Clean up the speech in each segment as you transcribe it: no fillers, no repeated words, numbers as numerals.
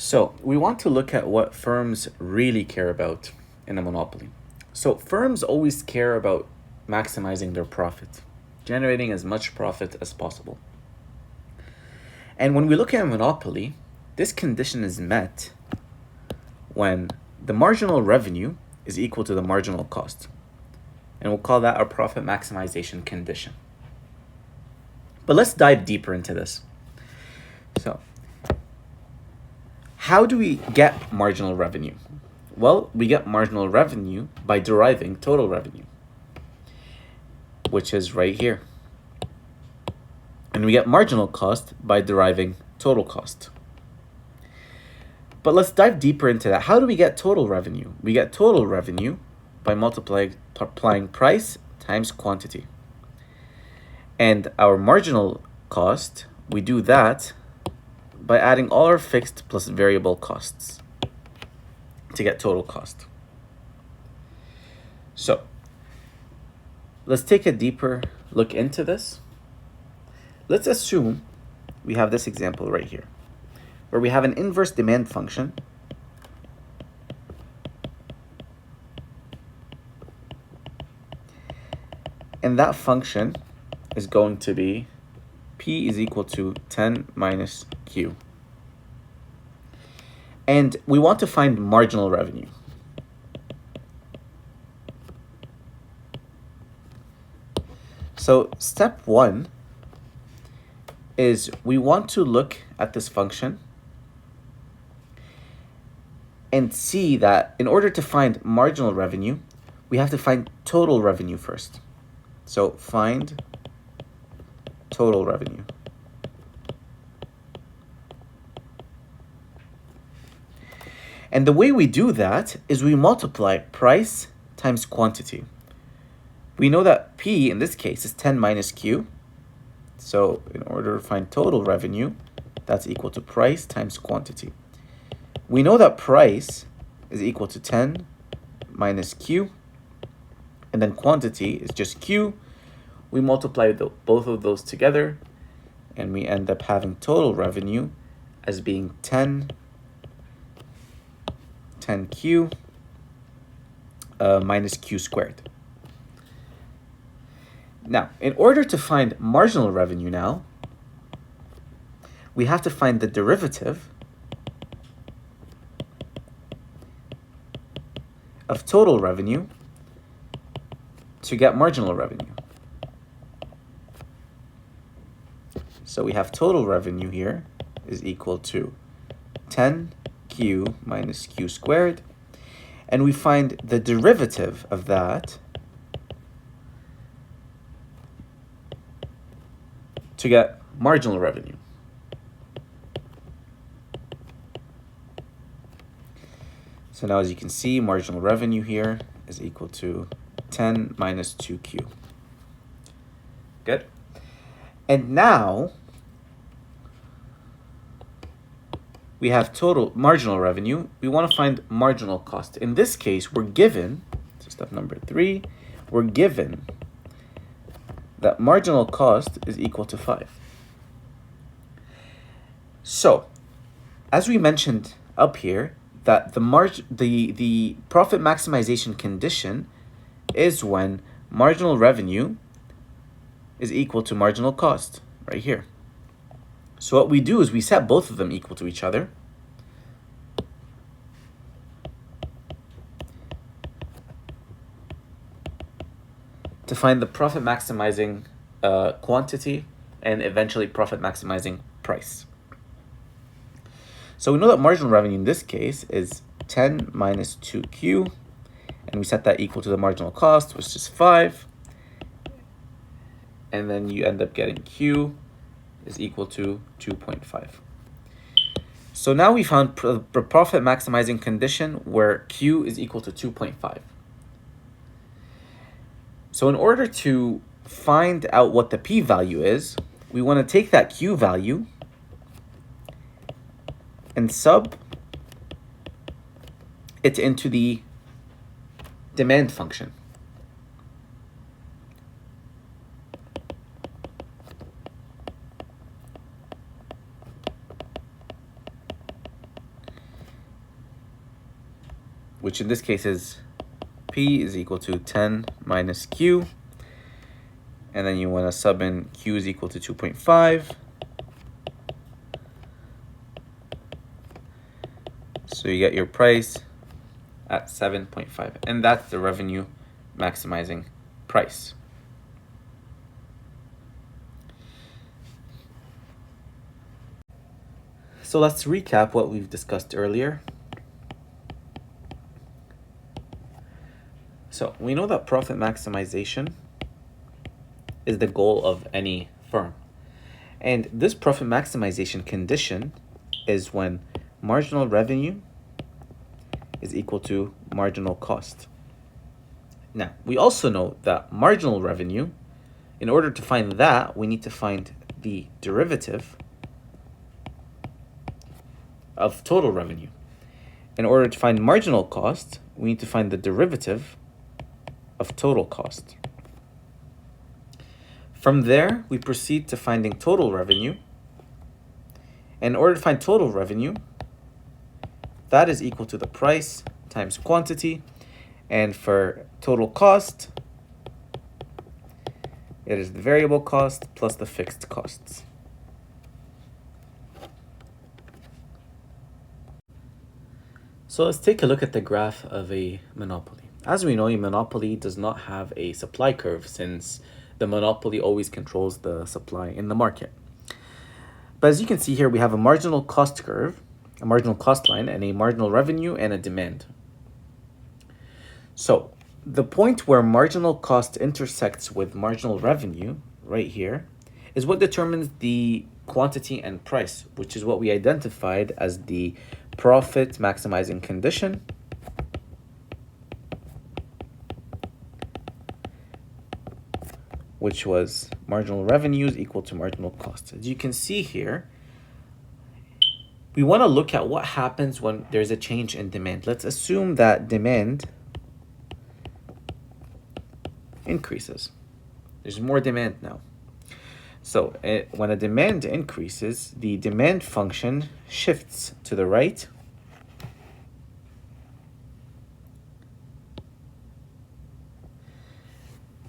So we want to look at what firms really care about in a monopoly. So firms always care about maximizing their profit, generating as much profit as possible. And when we look at a monopoly, this condition is met when the marginal revenue is equal to the marginal cost. And we'll call that our profit maximization condition. But let's dive deeper into this. So, how do we get marginal revenue? Well, we get marginal revenue by deriving total revenue, which is right here. And we get marginal cost by deriving total cost. But let's dive deeper into that. How do we get total revenue? We get total revenue by multiplying price times quantity. And our marginal cost, we do that by adding all our fixed plus variable costs to get total cost. So let's take a deeper look into this. Let's assume we have this example right here, where we have an inverse demand function and that function is going to be P is equal to 10 minus Q. And we want to find marginal revenue. So step one is we want to look at this function and see that in order to find marginal revenue, we have to find total revenue first. So find total revenue. And the way we do that is we multiply price times quantity. We know that P in this case is 10 minus Q. So in order to find total revenue, that's equal to price times quantity. We know that price is equal to 10 minus Q, and then quantity is just Q. We multiply both of those together, and we end up having total revenue as being 10Q minus Q squared. Now, in order to find marginal revenue now, we have to find the derivative of total revenue to get marginal revenue. So we have total revenue here is equal to 10Q minus Q squared, and we find the derivative of that to get marginal revenue. So now as you can see, marginal revenue here is equal to 10 minus 2Q. Good. And now we have total marginal revenue. We want to find marginal cost. In this case, we're given, so step number 3, we're given that marginal cost is equal to 5. So, as we mentioned up here, that the profit maximization condition is when marginal revenue is equal to marginal cost, right here. So what we do is we set both of them equal to each other. To find the profit maximizing quantity and eventually profit maximizing price. So we know that marginal revenue in this case is 10 minus 2Q, and we set that equal to the marginal cost, which is 5. And then you end up getting Q is equal to 2.5. So now we found the profit maximizing condition where Q is equal to 2.5. So in order to find out what the P value is, we want to take that Q value and sub it into the demand function. which in this case is P is equal to 10 minus Q. And then you want to sub in Q is equal to 2.5. So you get your price at 7.5. And that's the revenue maximizing price. So let's recap what we've discussed earlier. So we know that profit maximization is the goal of any firm. And this profit maximization condition is when marginal revenue is equal to marginal cost. Now, we also know that marginal revenue, in order to find that, we need to find the derivative of total revenue. In order to find marginal cost, we need to find the derivative of total cost. From there, we proceed to finding total revenue. In order to find total revenue, that is equal to the price times quantity. And for total cost, it is the variable cost plus the fixed costs. So let's take a look at the graph of a monopoly. As we know, a monopoly does not have a supply curve since the monopoly always controls the supply in the market. But as you can see here, we have a marginal cost curve, a marginal cost line, and a marginal revenue and a demand. So the point where marginal cost intersects with marginal revenue, right here, is what determines the quantity and price, which is what we identified as the profit maximizing condition. Which was marginal revenues equal to marginal cost. As you can see here, we want to look at what happens when there's a change in demand. Let's assume that demand increases. There's more demand now. So when a demand increases, the demand function shifts to the right.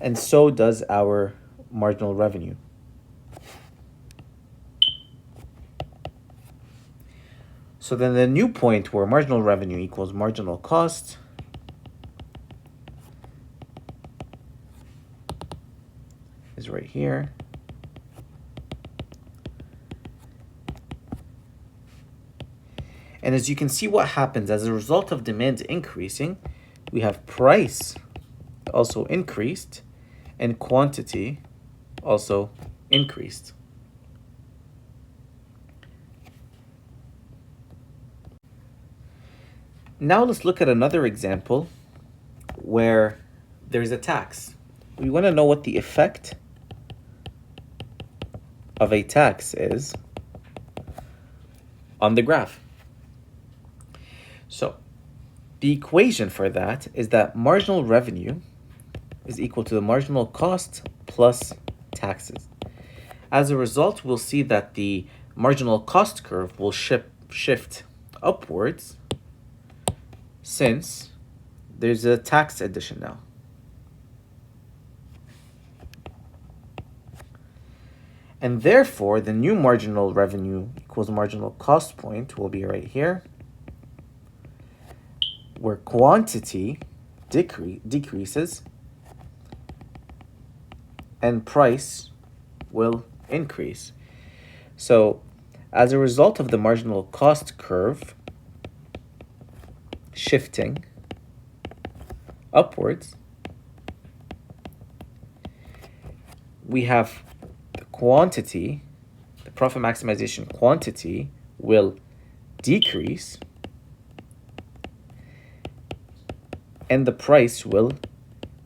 And so does our marginal revenue. So then the new point where marginal revenue equals marginal cost is right here. And as you can see, what happens as a result of demand increasing, we have price also increased and quantity also increased. Now let's look at another example where there's a tax. We want to know what the effect of a tax is on the graph. So the equation for that is that marginal revenue is equal to the marginal cost plus taxes. As a result, we'll see that the marginal cost curve will shift upwards since there's a tax addition now. And therefore, the new marginal revenue equals marginal cost point will be right here, where quantity decreases and price will increase. So as a result of the marginal cost curve shifting upwards, we have the quantity, the profit maximization quantity will decrease and the price will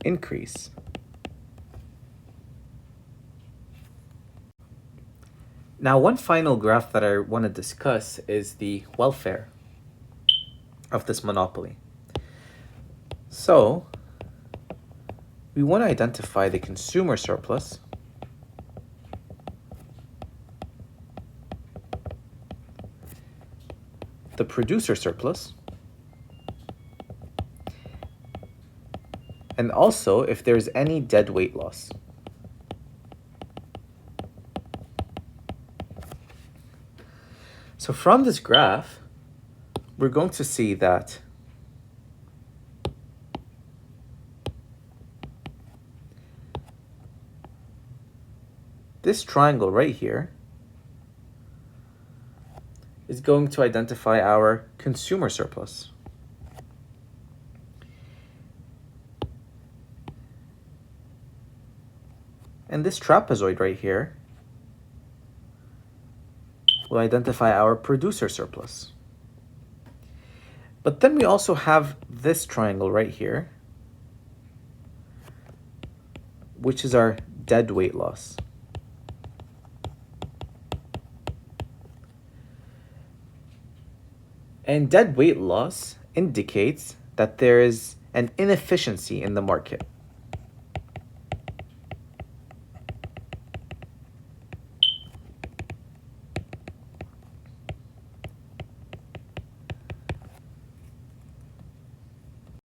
increase. Now, one final graph that I want to discuss is the welfare of this monopoly. So, we want to identify the consumer surplus, the producer surplus, and also if there's any dead weight loss. So from this graph, we're going to see that this triangle right here is going to identify our consumer surplus. And this trapezoid right here will identify our producer surplus. But then we also have this triangle right here, which is our dead weight loss. And dead weight loss indicates that there is an inefficiency in the market.